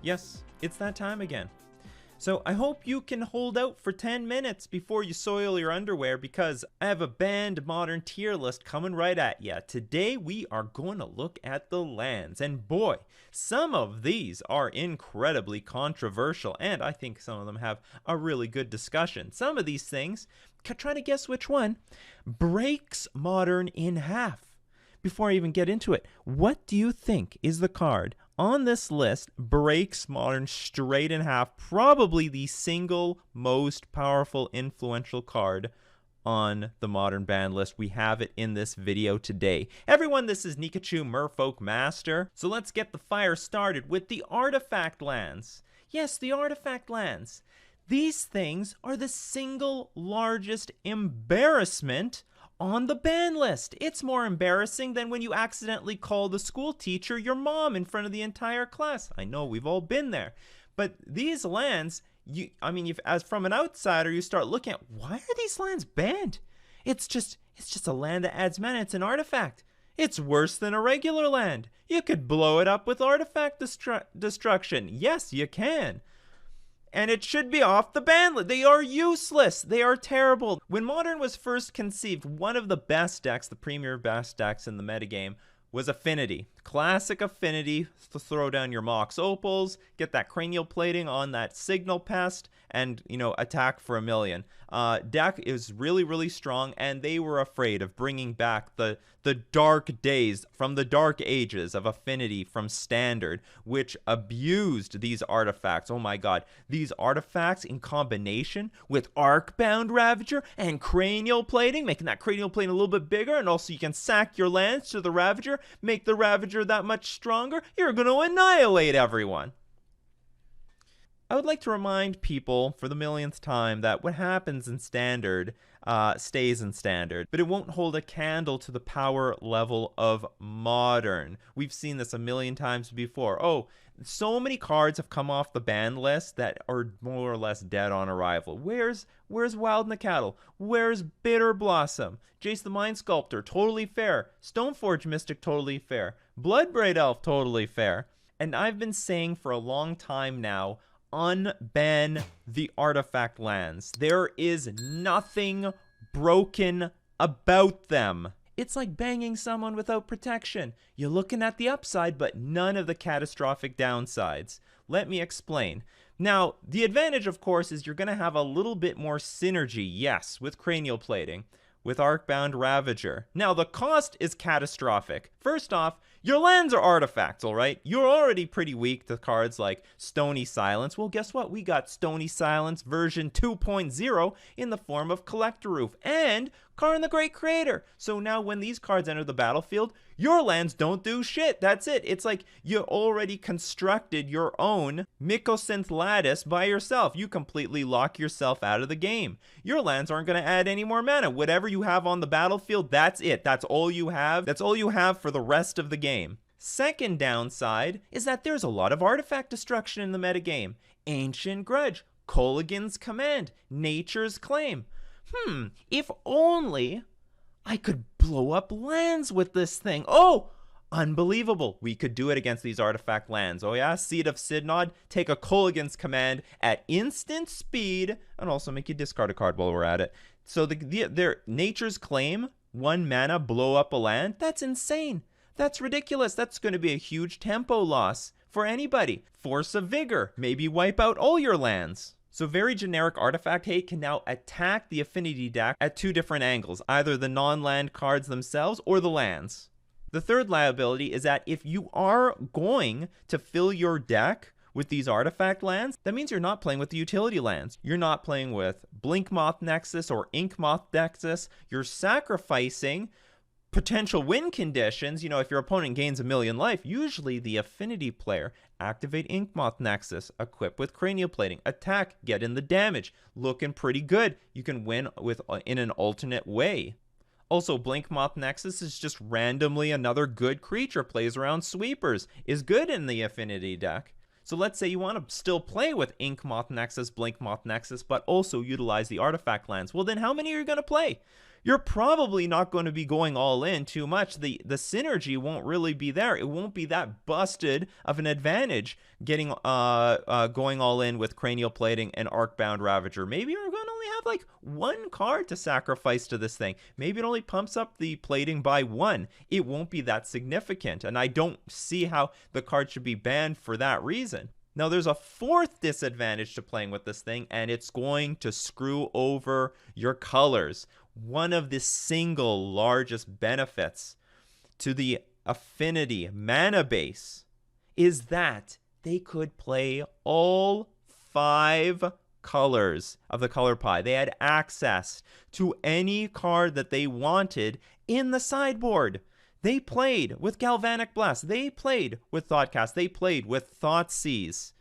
Yes, it's that time again. So I hope you can hold out for 10 minutes before you soil your underwear, because I have a banned modern tier list coming right at ya. Today we are going to look at the lands, and boy, some of these are incredibly controversial, and I think some of them have a really good discussion. Some of these things, try to guess which one, breaks Modern in half. Before I even get into it, what do you think is the card on this list breaks Modern straight in half? Probably the single most powerful, influential card on the Modern ban list. We have it in this video today. Everyone, this is Nikachu, Merfolk Master. So let's get the fire started with the artifact lands. Yes, the artifact lands. These things are the single largest embarrassment on the ban list. It's more embarrassing than when you accidentally call the school teacher your mom in front of the entire class. I know, we've all been there. But these lands, as from an outsider, you start looking at, why are these lands banned? It's just a land that adds mana. It's an artifact. It's worse than a regular land. You could blow it up with artifact destruction. Yes, you can. And it should be off the ban list. They are useless. They are terrible. When Modern was first conceived, one of the best decks, the premier best decks in the metagame, was Affinity. Classic Affinity to throw down your Mox Opals, get that cranial plating on that Signal Pest, and, attack for 1,000,000. Deck is really, really strong, and they were afraid of bringing back the dark days from the dark ages of Affinity from Standard, which abused these artifacts. Oh my god, these artifacts in combination with Arcbound Ravager and cranial plating, making that cranial plating a little bit bigger, and also you can sack your lands to the Ravager, make the Ravager that much stronger. You're going to annihilate everyone. I would like to remind people for the millionth time that what happens in Standard stays in Standard, but it won't hold a candle to the power level of Modern. We've seen this a million times before. Oh, so many cards have come off the ban list that are more or less dead on arrival. Where's Wild Nikachu? Where's Bitter Blossom? Jace the Mind Sculptor, totally fair. Stoneforge Mystic, totally fair. Bloodbraid Elf, totally fair. And I've been saying for a long time now, unban the artifact lands. There is nothing broken about them. It's like banging someone without protection. You're looking at the upside, but none of the catastrophic downsides. Let me explain. Now, the advantage, of course, is you're going to have a little bit more synergy, yes, with cranial plating, with Arcbound Ravager. Now, the cost is catastrophic. First off, your lands are artifacts, all right? You're already pretty weak to cards like Stony Silence. Well, guess what? We got Stony Silence version 2.0 in the form of Collector Roof and Karn the Great Creator. So now when these cards enter the battlefield, your lands don't do shit. That's it. It's like you already constructed your own Mycosynth Lattice by yourself. You completely lock yourself out of the game. Your lands aren't going to add any more mana. Whatever you have on the battlefield, that's it. That's all you have. That's all you have for the rest of the game. Second downside is that there's a lot of artifact destruction in the metagame. Ancient Grudge, Kolaghan's Command, Nature's Claim. If only I could blow up lands with this thing. Oh, unbelievable. We could do it against these artifact lands. Oh yeah, Seed of Sidnod, take a Kolaghan's Command at instant speed, and also make you discard a card while we're at it. So their Nature's Claim, 1 mana, blow up a land, that's insane. That's ridiculous. That's going to be a huge tempo loss for anybody. Force of Vigor, maybe wipe out all your lands. So very generic artifact hate can now attack the Affinity deck at 2 different angles, either the non-land cards themselves or the lands. The third liability is that if you are going to fill your deck with these artifact lands, that means you're not playing with the utility lands. You're not playing with Blinkmoth Nexus or Inkmoth Nexus. You're sacrificing potential win conditions. If your opponent gains 1,000,000 life, usually the Affinity player, activate Inkmoth Nexus, equip with cranial plating, attack, get in the damage, looking pretty good. You can win in an alternate way. Also, Blinkmoth Nexus is just randomly another good creature, plays around sweepers, is good in the Affinity deck. So let's say you want to still play with Inkmoth Nexus, Blinkmoth Nexus, but also utilize the artifact lands. Well, then how many are you going to play? you're probably not going to be going all in too much. The synergy won't really be there. It won't be that busted of an advantage getting going all in with Cranial Plating and Arcbound Ravager. Maybe you're going to only have like one card to sacrifice to this thing. Maybe it only pumps up the plating by one. It won't be that significant, and I don't see how the card should be banned for that reason. Now, there's a fourth disadvantage to playing with this thing, and it's going to screw over your colors. One of the single largest benefits to the Affinity mana base is that they could play all 5 colors of the color pie. They had access to any card that they wanted in the sideboard. They played with Galvanic Blast. They played with Thoughtcast. They played with Thoughtseize.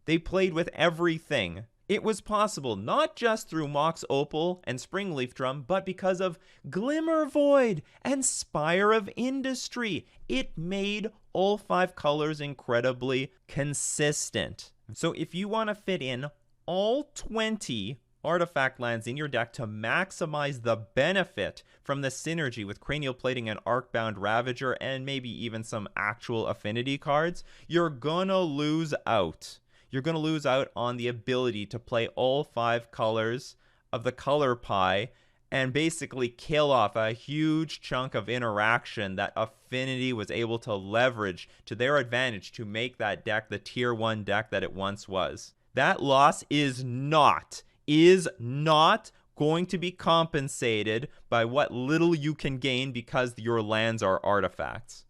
They played with everything. It was possible not just through Mox Opal and Springleaf Drum, but because of Glimmer Void and Spire of Industry. It made all 5 colors incredibly consistent. So if you want to fit in all 20 artifact lands in your deck to maximize the benefit from the synergy with Cranial Plating and Arcbound Ravager and maybe even some actual affinity cards, you're gonna lose out. You're gonna lose out on the ability to play all 5 colors of the color pie and basically kill off a huge chunk of interaction that Affinity was able to leverage to their advantage to make that deck the tier 1 deck that it once was. That loss is not going to be compensated by what little you can gain because your lands are artifacts.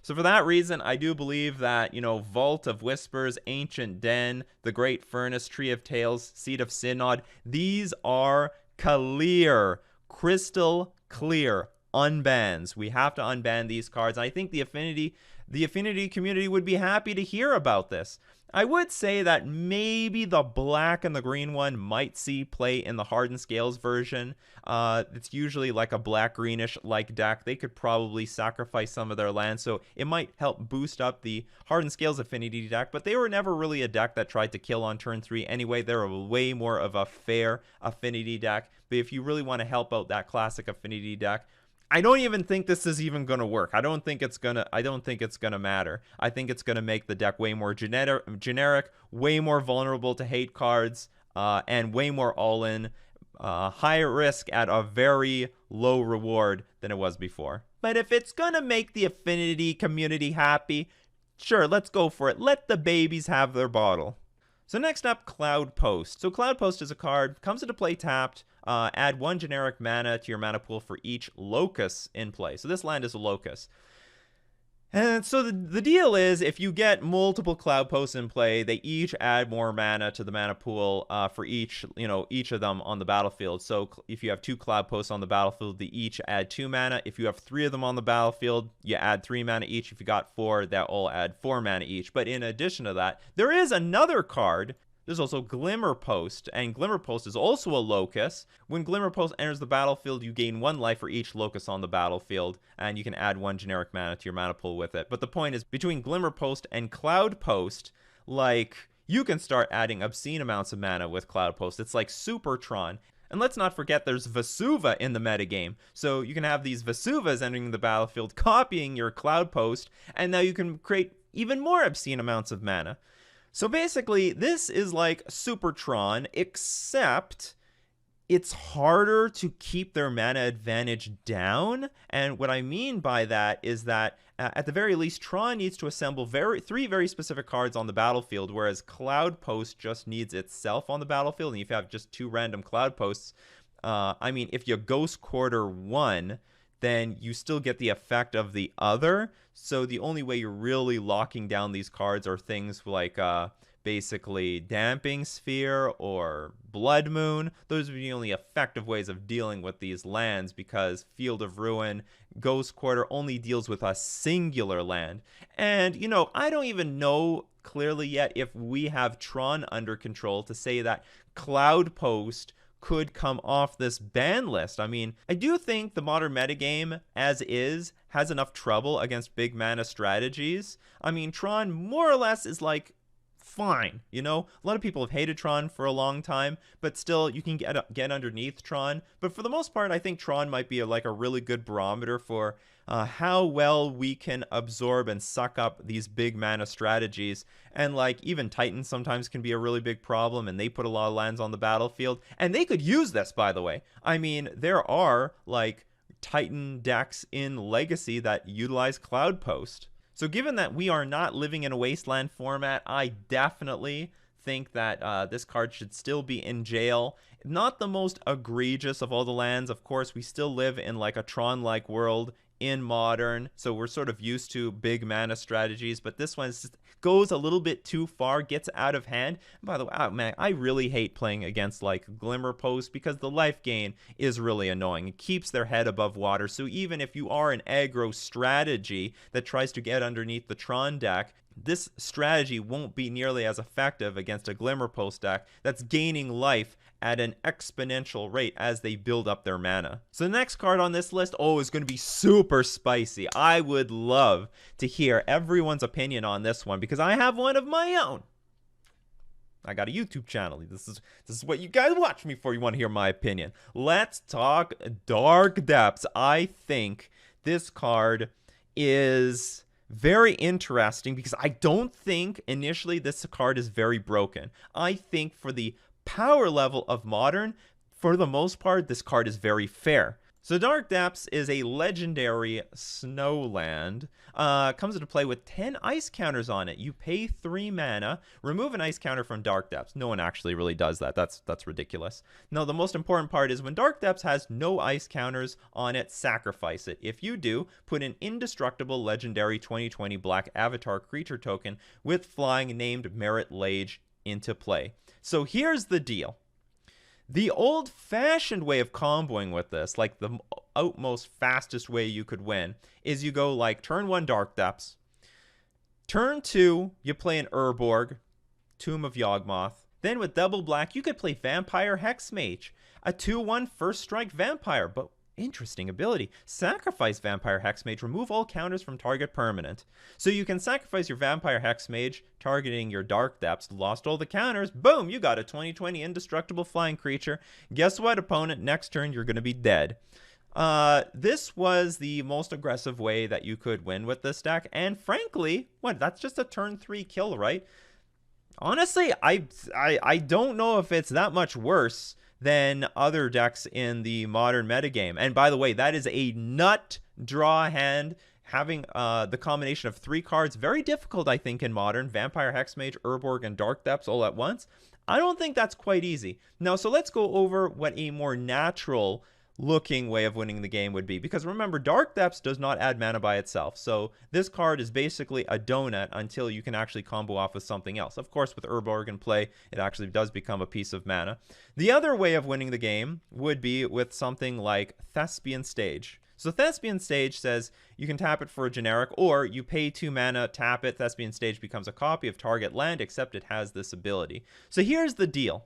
So for that reason, I do believe that, Vault of Whispers, Ancient Den, the Great Furnace, Tree of Tales, Seed of Synod, these are clear, crystal clear unbans. We have to unban these cards. I think the Affinity community would be happy to hear about this. I would say that maybe the black and the green one might see play in the Hardened Scales version. It's usually like a black-greenish like deck. They could probably sacrifice some of their lands, so it might help boost up the Hardened Scales Affinity deck, but they were never really a deck that tried to kill on turn 3 anyway. They're way more of a fair Affinity deck, but if you really want to help out that classic Affinity deck, I don't even think this is even going to work. I don't think it's going to matter. I think it's going to make the deck way more generic, way more vulnerable to hate cards, and way more all-in, higher risk at a very low reward than it was before. But if it's going to make the Affinity community happy, sure, let's go for it. Let the babies have their bottle. So next up, Cloud Post. So Cloud Post is a card, comes into play tapped. Add 1 generic mana to your mana pool for each locus in play. So this land is a locus. And so the deal is, if you get multiple Cloud Posts in play, they each add more mana to the mana pool for each of them on the battlefield. So if you have 2 Cloud Posts on the battlefield, they each add 2 mana. If you have 3 of them on the battlefield, you add 3 mana each. If you got 4, that all add 4 mana each. But in addition to that, there is another card. There's also Glimmer Post, and Glimmer Post is also a locus. When Glimmer Post enters the battlefield, you gain 1 life for each locus on the battlefield, and you can add 1 generic mana to your mana pool with it. But the point is, between Glimmer Post and Cloud Post, you can start adding obscene amounts of mana with Cloud Post. It's like Supertron. And let's not forget there's Vesuva in the metagame. So you can have these Vesuvas entering the battlefield, copying your Cloud Post, and now you can create even more obscene amounts of mana. So basically, this is like Supertron, except it's harder to keep their mana advantage down. And what I mean by that is that, at the very least, Tron needs to assemble 3 very specific cards on the battlefield, whereas Cloud Post just needs itself on the battlefield. And if you have just 2 random Cloud Posts, if you Ghost Quarter 1, then you still get the effect of the other. So the only way you're really locking down these cards are things like basically Damping Sphere or Blood Moon. Those are the only effective ways of dealing with these lands, because Field of Ruin, Ghost Quarter only deals with a singular land. And, I don't even know clearly yet if we have Tron under control to say that Cloud Post could come off this ban list. I mean, I do think the modern metagame, as is, has enough trouble against big mana strategies. I mean, Tron more or less is like fine. You know, a lot of people have hated Tron for a long time, but still you can get underneath Tron. But for the most part, I think Tron might be like a really good barometer for how well we can absorb and suck up these big mana strategies. And like even Titans sometimes can be a really big problem, and they put a lot of lands on the battlefield, and they could use this, by the way. I mean, there are like Titan decks in Legacy that utilize Cloud Post. So given that we are not living in a Wasteland format, I definitely think that this card should still be in jail. Not the most egregious of all the lands. Of course, we still live in like a Tron-like world in Modern, so we're sort of used to big mana strategies, but this one goes a little bit too far, gets out of hand. And by the way, oh man, I really hate playing against like Glimmer Post because the life gain is really annoying. It keeps their head above water, so even if you are an aggro strategy that tries to get underneath the Tron deck, this strategy won't be nearly as effective against a Glimmer Post deck that's gaining life at an exponential rate as they build up their mana. So the next card on this list, is going to be super spicy. I would love to hear everyone's opinion on this one because I have one of my own. I got a YouTube channel. This is what you guys watch me for. You want to hear my opinion. Let's talk Dark Depths. I think this card is very interesting because I don't think initially this card is very broken. I think for the power level of Modern, for the most part, this card is very fair. So Dark Depths is a legendary snowland. Comes into play with 10 ice counters on it. You pay 3 mana, remove an ice counter from Dark Depths. No one actually really does that. That's ridiculous. No, the most important part is when Dark Depths has no ice counters on it, sacrifice it. If you do, put an indestructible legendary 2020 black avatar creature token with flying named Merit Lage into play. So here's the deal. The old-fashioned way of comboing with this, like the outmost fastest way you could win, is you go like turn 1 Dark Depths. Turn 2, you play an Urborg, Tomb of Yawgmoth. Then with double black, you could play Vampire Hexmage, a 2/1 first strike vampire, but interesting ability. Sacrifice Vampire Hexmage, remove all counters from target permanent. So you can sacrifice your Vampire Hexmage, targeting your Dark Depths, lost all the counters, boom, you got a 2020 indestructible flying creature. Guess what, opponent? Next turn, you're going to be dead. This was the most aggressive way that you could win with this deck, and frankly, that's just a turn 3 kill, right? Honestly, I don't know if it's that much worse than other decks in the Modern metagame. And by the way, that is a nut draw hand. Having the combination of 3 cards, very difficult, I think, in Modern. Vampire Hexmage, Urborg, and Dark Depths all at once. I don't think that's quite easy. Now, so let's go over what a more natural looking way of winning the game would be, because remember, Dark Depths does not add mana by itself, so this card is basically a donut until you can actually combo off with something else. Of course, with Urborg in play, it actually does become a piece of mana. The other way of winning the game would be with something like Thespian Stage. So Thespian Stage says you can tap it for a generic, or you pay 2 mana, tap it, Thespian Stage becomes a copy of target land, except it has this ability. So here's the deal.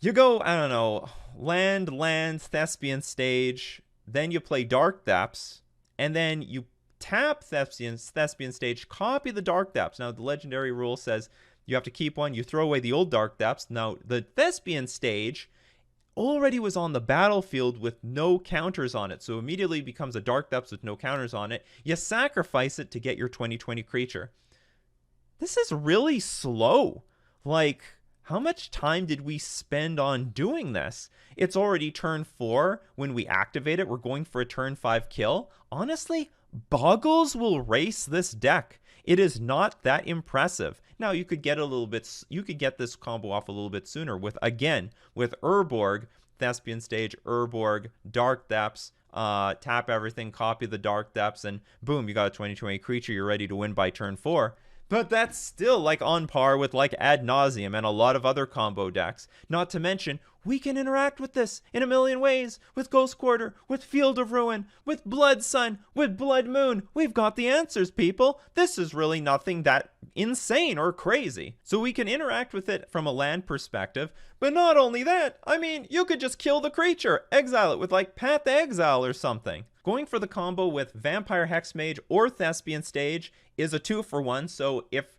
You go, I don't know, lands, Thespian Stage, then you play Dark Depths, and then you tap Thespian Stage, copy the Dark Depths. Now, the legendary rule says you have to keep one, you throw away the old Dark Depths. Now, the Thespian Stage already was on the battlefield with no counters on it, so immediately becomes a Dark Depths with no counters on it. You sacrifice it to get your 2020 creature. This is really slow. Like, how much time did we spend on doing this? It's already turn 4 when we activate it. We're going for a turn 5 kill. Honestly, Boggles will race this deck. It is not that impressive. Now, you could get this combo off a little bit sooner with Urborg, Thespian Stage, Urborg, Dark Depths, tap everything, copy the Dark Depths, and boom, you got a 2020 creature. You're ready to win by turn 4. But that's still like on par with like Ad Nauseam and a lot of other combo decks. Not to mention, we can interact with this in a million ways. With Ghost Quarter, with Field of Ruin, with Blood Sun, with Blood Moon. We've got the answers, people. This is really nothing that insane or crazy. So we can interact with it from a land perspective. But not only that, I mean, you could just kill the creature. Exile it with like Path to Exile or something. Going for the combo with Vampire Hexmage or Thespian Stage is a 2-for-1, so if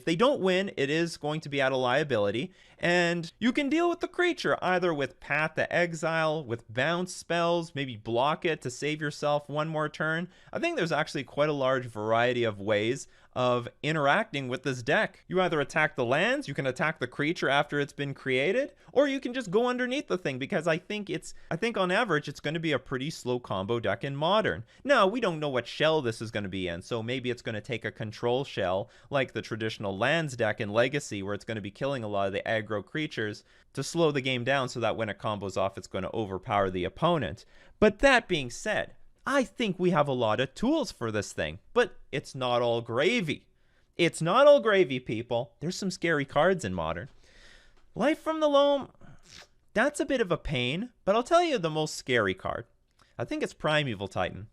they don't win, it is going to be out of liability, and you can deal with the creature either with Path to Exile, with bounce spells, maybe block it to save yourself one more turn. I think there's actually quite a large variety of ways of interacting with this deck. You either attack the lands, you can attack the creature after it's been created, or you can just go underneath the thing, because I think on average it's going to be a pretty slow combo deck in Modern. Now, we don't know what shell this is going to be in, so maybe it's going to take a control shell like the traditional lands deck in Legacy, where it's going to be killing a lot of the aggro creatures to slow the game down so that when it combos off, it's going to overpower the opponent. But that being said, I think we have a lot of tools for this thing, but it's not all gravy. It's not all gravy, people. There's some scary cards in Modern. Life from the Loam, that's a bit of a pain, but I'll tell you the most scary card. I think it's Primeval Titan.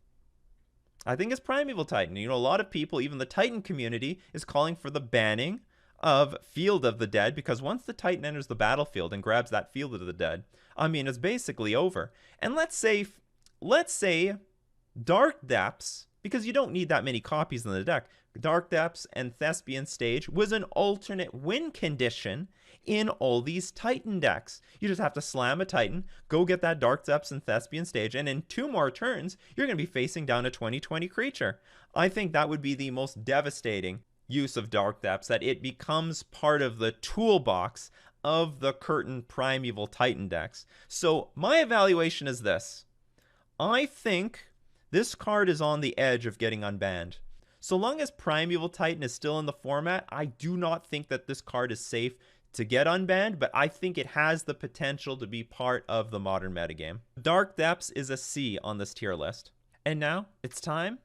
You know, a lot of people, even the Titan community, is calling for the banning of Field of the Dead, because once the Titan enters the battlefield and grabs that Field of the Dead, I mean, it's basically over. And let's say Dark Depths, because you don't need that many copies in the deck, Dark Depths and Thespian Stage was an alternate win condition in all these Titan decks. You just have to slam a Titan, go get that Dark Depths and Thespian Stage, and in 2 more turns, you're going to be facing down a 20/20 creature. I think that would be the most devastating use of Dark Depths, that it becomes part of the toolbox of the Curtain Primeval Titan decks. So my evaluation is this. I think this card is on the edge of getting unbanned. So long as Primeval Titan is still in the format, I do not think that this card is safe to get unbanned, but I think it has the potential to be part of the Modern metagame. Dark Depths is a C on this tier list. And now it's time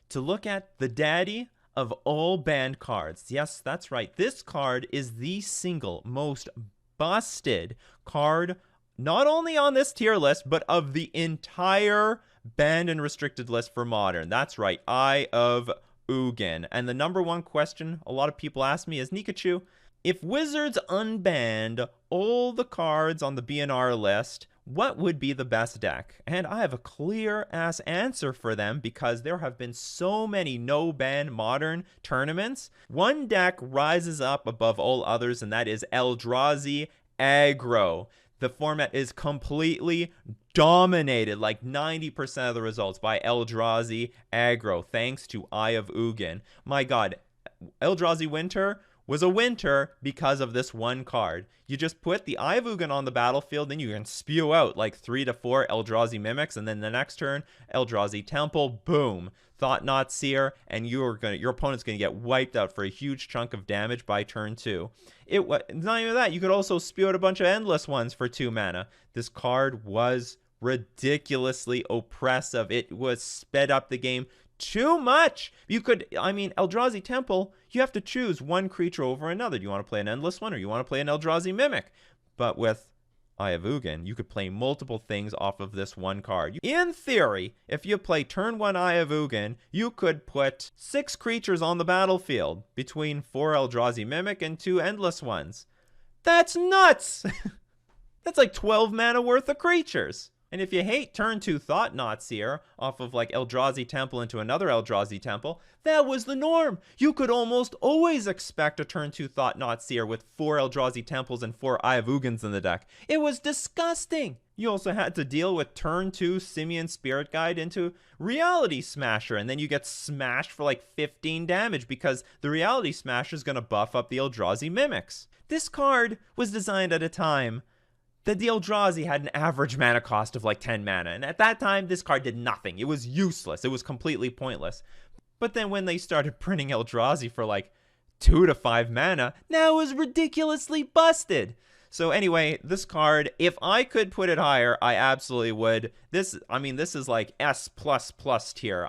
to look at the daddy of all banned cards. Yes, that's right. This card is the single most busted card, not only on this tier list, but of the entire banned and restricted list for Modern. That's right, Eye of Ugin. And the number one question a lot of people ask me is, Nikachu, if Wizards unbanned all the cards on the BNR list, what would be the best deck? And I have a clear ass answer for them, because there have been so many no ban Modern tournaments. One deck rises up above all others, and that is Eldrazi Aggro. The format is completely dominated, like 90% of the results, by Eldrazi Aggro, thanks to Eye of Ugin. My god, Eldrazi Winter was a winter because of this one card. You just put the Eye of Ugin on the battlefield, then you can spew out like 3 to 4 Eldrazi Mimics, and then the next turn, Eldrazi Temple, boom, Thought Knot Seer, and your opponent's going to get wiped out for a huge chunk of damage by turn 2. Not even that, you could also spew out a bunch of Endless Ones for 2 mana. This card was ridiculously oppressive. It was sped up the game too much. Eldrazi Temple, you have to choose one creature over another. Do you want to play an Endless One, or you want to play an Eldrazi Mimic? But with Eye of Ugin, you could play multiple things off of this one card. In theory, if you play turn 1 Eye of Ugin, you could put 6 creatures on the battlefield between 4 Eldrazi Mimic and 2 Endless Ones. That's nuts! That's like 12 mana worth of creatures. And if you hate turn 2 Thought Knot Seer off of like Eldrazi Temple into another Eldrazi Temple, that was the norm. You could almost always expect a turn 2 Thought Knot Seer with 4 Eldrazi Temples and 4 Eye of Ugins in the deck. It was disgusting. You also had to deal with turn 2 Simian Spirit Guide into Reality Smasher, and then you get smashed for like 15 damage because the Reality Smasher is going to buff up the Eldrazi Mimics. This card was designed at a time that the Eldrazi had an average mana cost of like 10 mana. And at that time, this card did nothing. It was useless. It was completely pointless. But then when they started printing Eldrazi for like 2 to 5 mana, now it was ridiculously busted. So anyway, this card, if I could put it higher, I absolutely would. This is like S++ tier.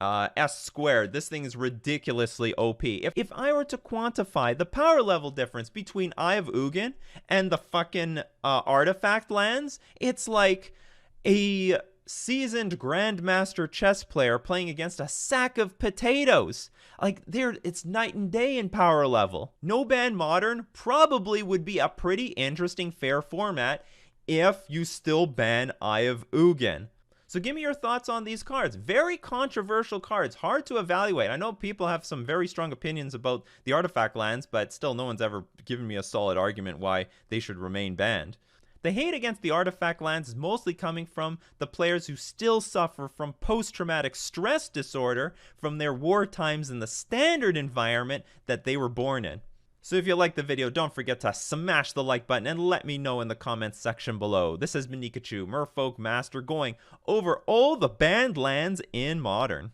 S squared. This thing is ridiculously OP. If I were to quantify the power level difference between Eye of Ugin and the fucking artifact lands, it's like a seasoned grandmaster chess player playing against a sack of potatoes. Like, it's night and day in power level. No ban Modern probably would be a pretty interesting fair format if you still ban Eye of Ugin. So give me your thoughts on these cards. Very controversial cards, hard to evaluate. I know people have some very strong opinions about the artifact lands, but still no one's ever given me a solid argument why they should remain banned. The hate against the artifact lands is mostly coming from the players who still suffer from post-traumatic stress disorder from their war times in the standard environment that they were born in. So if you liked the video, don't forget to smash the like button and let me know in the comments section below. This has been Nikachu, Merfolk Master, going over all the banned lands in Modern.